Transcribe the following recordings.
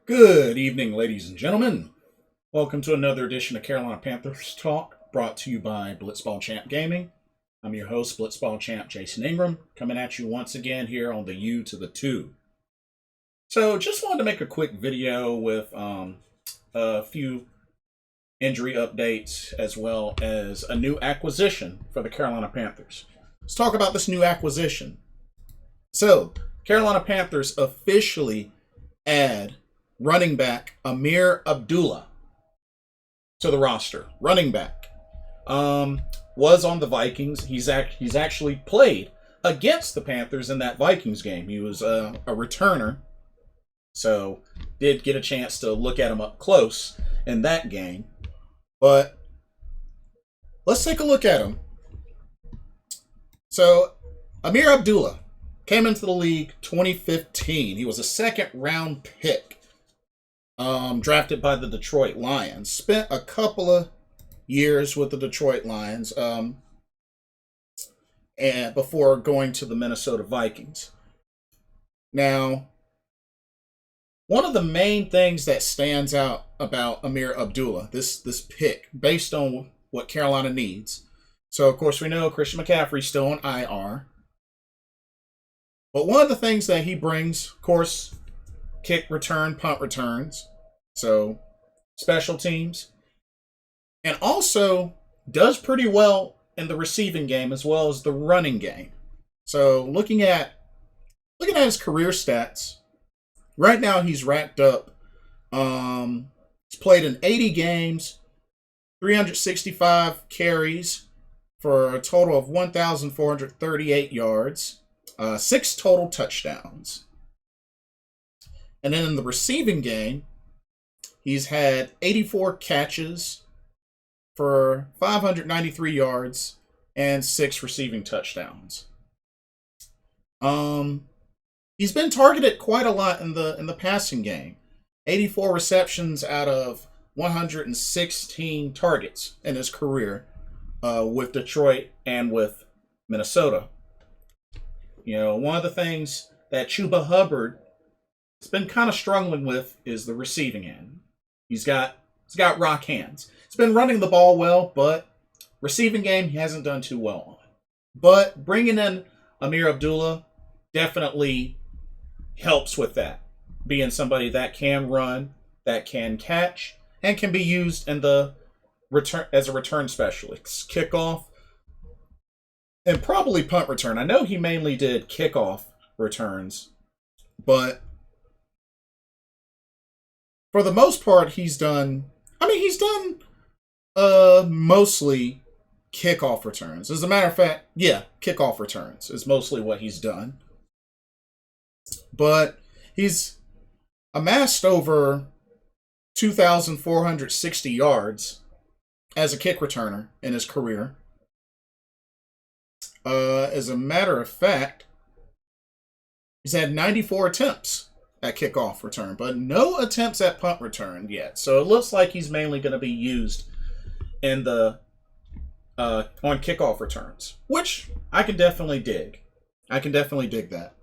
Good evening, ladies and gentlemen. Welcome to another edition of Carolina Panthers Talk, brought to you by Blitzball Champ Gaming. I'm your host, Blitzball Champ Jason Ingram, coming at you once again here on the U to the 2. So, just wanted to make a quick video with a few injury updates as well as a new acquisition for the Carolina Panthers. Let's talk about this new acquisition. So, Carolina Panthers officially add running back Ameer Abdullah to the roster. Running back. Was on the Vikings. He's actually played against the Panthers in that Vikings game. He was a returner. So, did get a chance to look at him up close in that game. But, let's take a look at him. So, Ameer Abdullah came into the league 2015. He was a second-round pick. Drafted by the Detroit Lions. Spent a couple of years with the Detroit Lions and before going to the Minnesota Vikings. Now, one of the main things that stands out about Ameer Abdullah, this pick, based on what Carolina needs. So, of course, we know Christian McCaffrey's still on IR. But one of the things that he brings, of course, kick return, punt returns. So, special teams. And also does pretty well in the receiving game as well as the running game. So, looking at his career stats, right now he's racked up. He's played in 80 games, 365 carries for a total of 1,438 yards, 6 total touchdowns. And then in the receiving game, he's had 84 catches for 593 yards and 6 receiving touchdowns. He's been targeted quite a lot in the passing game. 84 receptions out of 116 targets in his career with Detroit and with Minnesota. You know, one of the things that Chuba Hubbard has been kind of struggling with is the receiving end. He's got rock hands. He's been running the ball well, but receiving game he hasn't done too well on. But bringing in Ameer Abdullah definitely helps with that. Being somebody that can run, that can catch, and can be used in the return as a return specialist, kickoff, and probably punt return. I know he mainly did kickoff returns, but for the most part, he's done mostly kickoff returns. As a matter of fact, yeah, kickoff returns is mostly what he's done. But he's amassed over 2,460 yards as a kick returner in his career. As a matter of fact, he's had 94 attempts at kickoff return, but no attempts at punt return yet. So it looks like he's mainly going to be used in the on kickoff returns, which I can definitely dig. I can definitely dig that.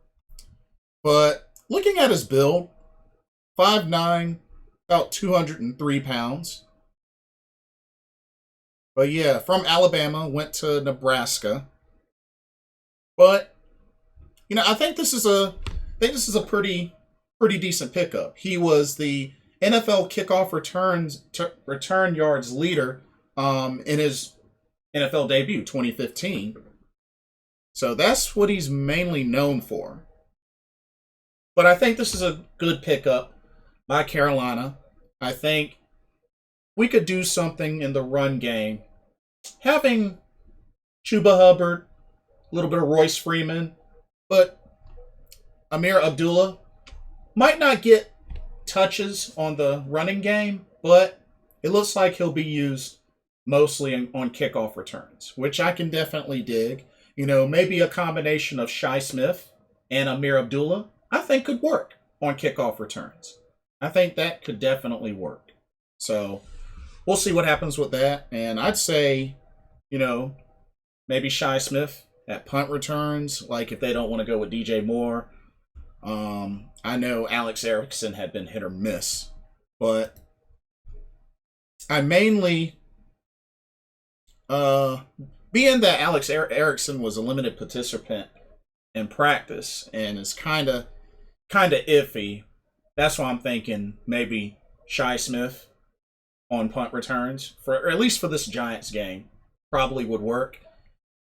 But looking at his build, 5'9", about 203 pounds. But yeah, from Alabama, went to Nebraska. But you know, I think this is a pretty decent pickup. He was the NFL kickoff return yards leader in his NFL debut, 2015. So that's what he's mainly known for. But I think this is a good pickup by Carolina. I think we could do something in the run game. Having Chuba Hubbard, a little bit of Royce Freeman, but Ameer Abdullah might not get touches on the running game, but it looks like he'll be used mostly on kickoff returns, which I can definitely dig. You know, maybe a combination of Shi Smith and Ameer Abdullah, I think could work on kickoff returns. I think that could definitely work. So we'll see what happens with that. And I'd say, you know, maybe Shi Smith at punt returns, like if they don't want to go with DJ Moore. I know Alex Erickson had been hit or miss, but I mainly, being that Alex Erickson was a limited participant in practice and is kind of iffy, that's why I'm thinking maybe Shi Smith on punt returns, or at least for this Giants game, probably would work.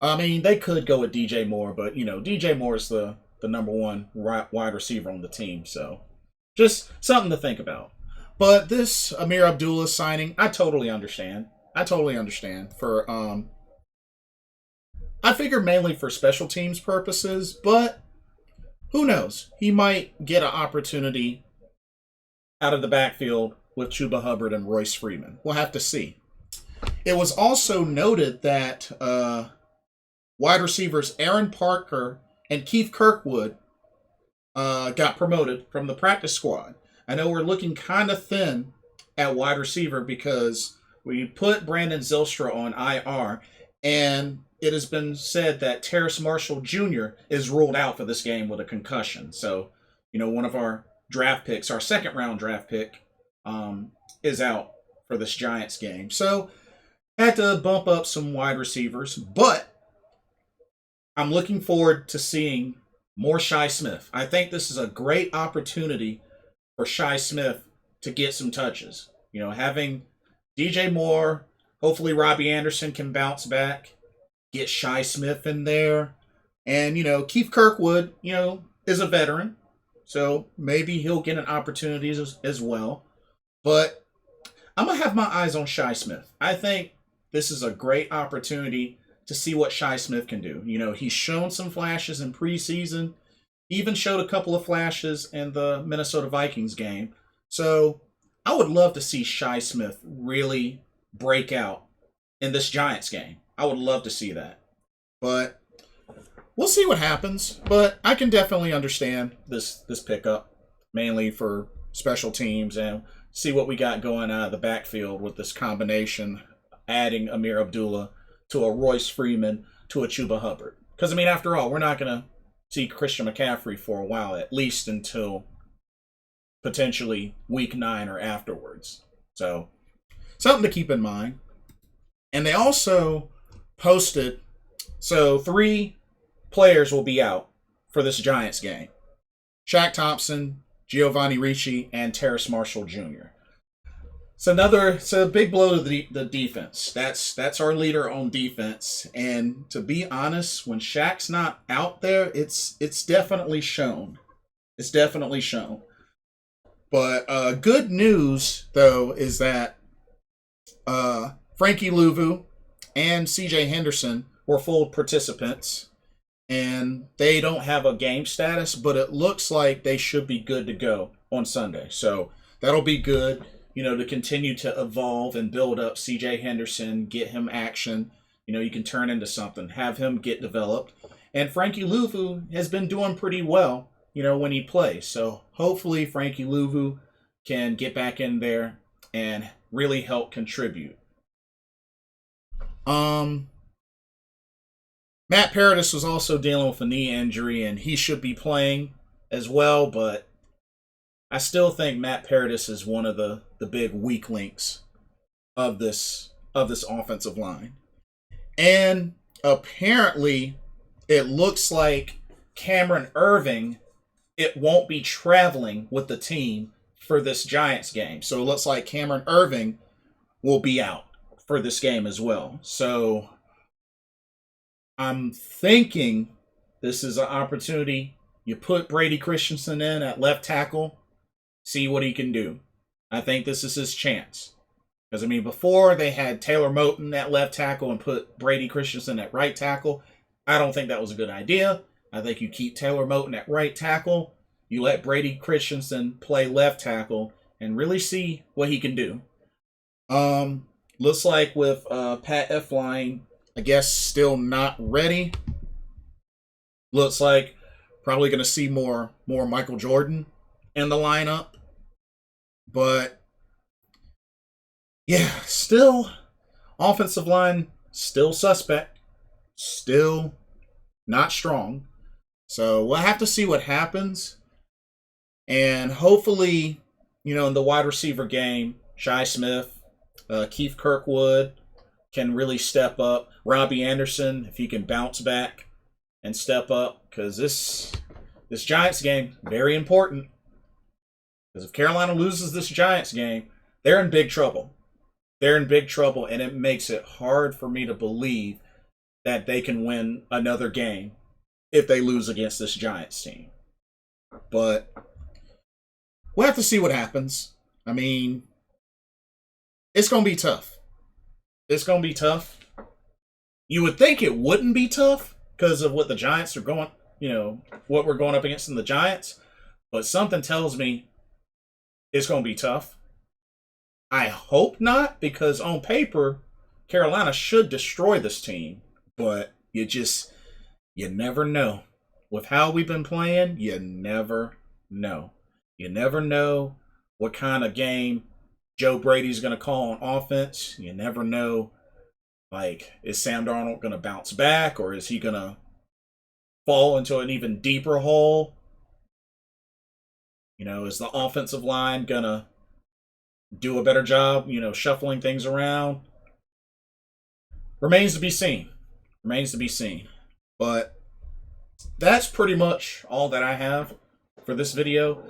I mean, they could go with DJ Moore, but, DJ Moore is the number one wide receiver on the team, so just something to think about. But this Ameer Abdullah signing, I totally understand. For, I figure mainly for special teams purposes, but who knows? He might get an opportunity out of the backfield with Chuba Hubbard and Royce Freeman. We'll have to see. It was also noted that wide receivers Aaron Parker and Keith Kirkwood got promoted from the practice squad. I know we're looking kind of thin at wide receiver because we put Brandon Zystra on IR, and it has been said that Terrace Marshall Jr. is ruled out for this game with a concussion. So, one of our draft picks, our second-round draft pick, is out for this Giants game. So, had to bump up some wide receivers, but I'm looking forward to seeing more Shi Smith. I think this is a great opportunity for Shi Smith to get some touches. Having DJ Moore, hopefully Robbie Anderson can bounce back, get Shi Smith in there. And, Keith Kirkwood, is a veteran, so maybe he'll get an opportunity as well. But I'm going to have my eyes on Shi Smith. I think this is a great opportunity to see what Shi Smith can do. He's shown some flashes in preseason, even showed a couple of flashes in the Minnesota Vikings game. So I would love to see Shi Smith really break out in this Giants game. I would love to see that. But we'll see what happens. But I can definitely understand this pickup, mainly for special teams, and see what we got going out of the backfield with this combination, adding Ameer Abdullah to a Royce Freeman to a Chuba Hubbard. Because, after all, we're not going to see Christian McCaffrey for a while, at least until potentially week 9 or afterwards. So, something to keep in mind. And they also posted, 3 players will be out for this Giants game. Shaq Thompson, Giovanni Ricci, and Terrace Marshall Jr. It's a big blow to the defense. That's our leader on defense. And to be honest, when Shaq's not out there, it's definitely shown. It's definitely shown. But good news, though, is that Frankie Louvu and CJ Henderson were full participants. And they don't have a game status, but it looks like they should be good to go on Sunday. So that'll be good. To continue to evolve and build up CJ Henderson, get him action. You can turn into something, have him get developed. And Frankie Louvu has been doing pretty well, when he plays. So hopefully Frankie Louvu can get back in there and really help contribute. Matt Paradis was also dealing with a knee injury, and he should be playing as well, but I still think Matt Paradis is one of the big weak links of this offensive line. And apparently, it looks like Cameron Irving, it won't be traveling with the team for this Giants game. So it looks like Cameron Irving will be out for this game as well. So I'm thinking this is an opportunity. You put Brady Christensen in at left tackle, see what he can do. I think this is his chance. Because, before they had Taylor Moton at left tackle and put Brady Christensen at right tackle. I don't think that was a good idea. I think you keep Taylor Moton at right tackle. You let Brady Christensen play left tackle and really see what he can do. Looks like with Pat Elflein, I guess, still not ready. Looks like probably going to see more Michael Jordan in the lineup. But, yeah, still, offensive line, still suspect. Still not strong. So we'll have to see what happens. And hopefully, in the wide receiver game, Shi Smith, Keith Kirkwood can really step up. Robbie Anderson, if he can bounce back and step up, because this Giants game, very important. Because if Carolina loses this Giants game, they're in big trouble. They're in big trouble, and it makes it hard for me to believe that they can win another game if they lose against this Giants team. But we'll have to see what happens. I mean, it's going to be tough. It's going to be tough. You would think it wouldn't be tough because of what the Giants are going, what we're going up against in the Giants. But something tells me it's going to be tough. I hope not, because on paper, Carolina should destroy this team. But you never know. With how we've been playing, you never know. You never know what kind of game Joe Brady's going to call on offense. You never know, is Sam Darnold going to bounce back, or is he going to fall into an even deeper hole? Is the offensive line going to do a better job, shuffling things around? Remains to be seen. But that's pretty much all that I have for this video.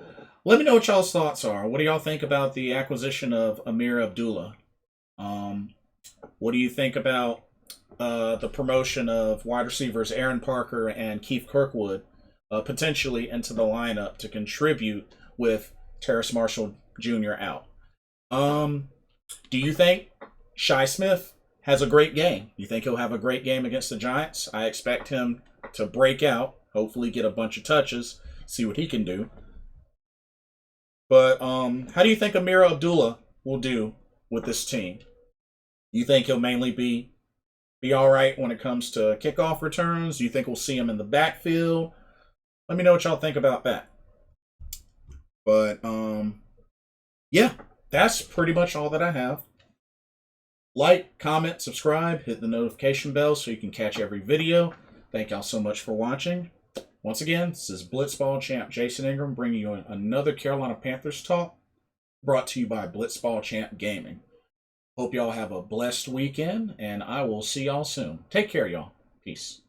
Let me know what y'all's thoughts are. What do y'all think about the acquisition of Ameer Abdullah? What do you think about the promotion of wide receivers Aaron Parker and Keith Kirkwood potentially into the lineup to contribute with Terrace Marshall Jr. out? Do you think Shi Smith has a great game? You think he'll have a great game against the Giants? I expect him to break out, hopefully get a bunch of touches, see what he can do. But how do you think Ameer Abdullah will do with this team? You think he'll mainly be all right when it comes to kickoff returns? Do you think we'll see him in the backfield? Let me know what y'all think about that. But yeah, that's pretty much all that I have. Like, comment, subscribe, hit the notification bell so you can catch every video. Thank y'all so much for watching. Once again, this is Blitzball Champ Jason Ingram bringing you another Carolina Panthers talk brought to you by Blitzball Champ Gaming. Hope y'all have a blessed weekend, and I will see y'all soon. Take care, y'all. Peace.